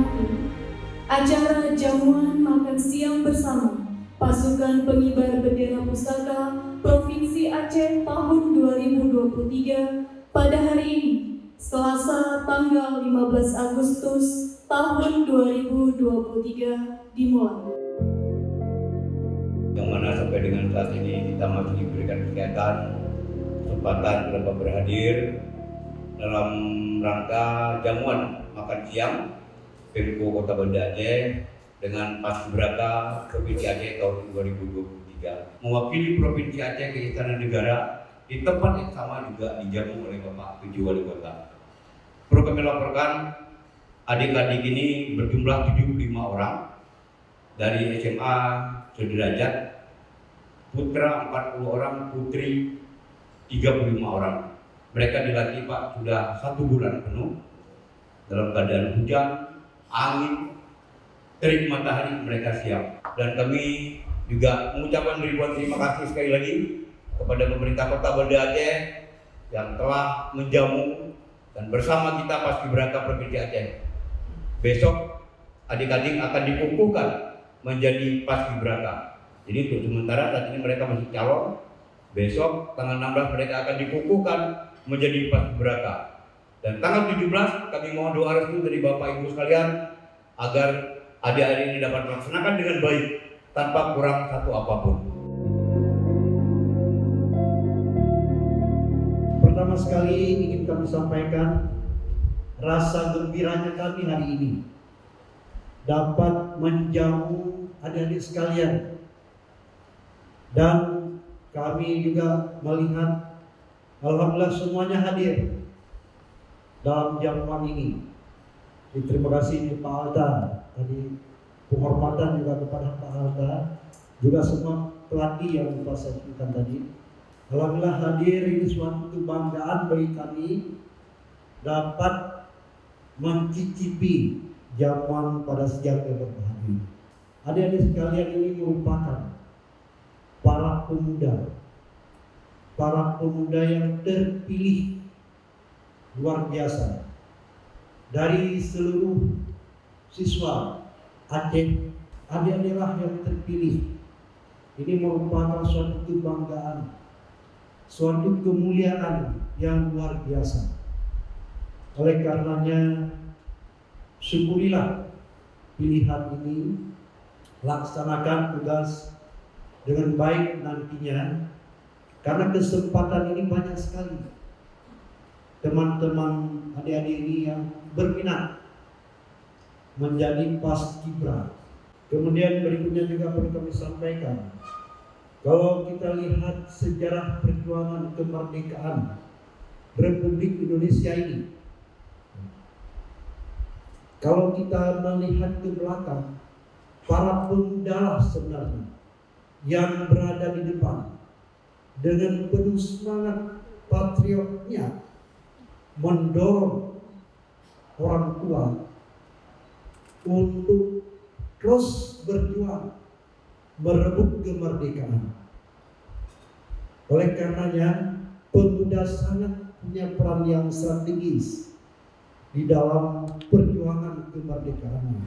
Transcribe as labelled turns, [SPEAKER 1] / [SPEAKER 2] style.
[SPEAKER 1] hormati, acara jamuan makan siang bersama Pasukan Pengibar Bendera Pusaka Provinsi Aceh tahun 2023 pada hari ini, Selasa tanggal 15 Agustus tahun 2023 dimulai.
[SPEAKER 2] Yang mana sampai dengan saat ini kita masih diberikan kesempatan dapat berhadir dalam rangka jamuan makan siang Pemko Kota Banda Aceh dengan Paskibraka Provinsi Aceh tahun 2023. Mewakili Provinsi Aceh ke Istana Negara di tempat yang sama juga dijamu oleh Bapak PJ Wali Kota. Perlu kami laporkan, adik-adik ini berjumlah 75 orang dari SMA sederajat, putra 40 orang, putri 35 orang. Mereka dilatih Pak sudah 1 bulan penuh dalam keadaan hujan, angin, terik matahari, mereka siap. Dan kami juga mengucapkan ribuan terima kasih sekali lagi kepada pemerintah Kota Banda Aceh yang telah menjamu dan bersama kita Paskibraka Provinsi Aceh. Besok adik-adik akan dikukuhkan menjadi Paskibraka. Jadi untuk sementara saat ini mereka masih calon. Besok tanggal 16 mereka akan dikukuhkan menjadi Paskibraka. Dan tanggal 17 kami mohon doa restu dari Bapak Ibu sekalian agar adik-adik ini dapat melaksanakan dengan baik tanpa kurang satu apapun.
[SPEAKER 3] Pertama sekali ingin kami sampaikan rasa gembiranya kami hari ini dapat menjamu adik-adik sekalian, dan kami juga melihat alhamdulillah semuanya hadir dalam jamuan ini. Terima kasih Pak Alta, tadi penghormatan juga kepada Pak Alta, juga semua pelatih yang Bapak sebutkan tadi. Alhamdulillah hadir, ini suatu kebanggaan bagi kami dapat mencicipi jamuan pada siang yang berbahagia. Adik-adik sekalian, ini merupakan para pemuda yang terpilih luar biasa dari seluruh siswa Aceh. Adik-adiklah yang terpilih. Ini merupakan suatu kebanggaan, suatu kemuliaan yang luar biasa. Oleh karenanya, syukurilah pilihan ini, laksanakan tugas dengan baik nantinya, karena kesempatan ini banyak sekali teman-teman adik-adik ini yang berminat menjadi paskibra. Kemudian berikutnya juga perlu kami sampaikan, kalau kita lihat sejarah perjuangan kemerdekaan Republik Indonesia ini, kalau kita melihat ke belakang, para pemuda sebenarnya yang berada di depan dengan penuh semangat patriotnya mendorong orang tua untuk terus berjuang merebut kemerdekaan. Oleh karenanya, pemuda sangat punya peran yang strategis di dalam perjuangan kemerdekaan.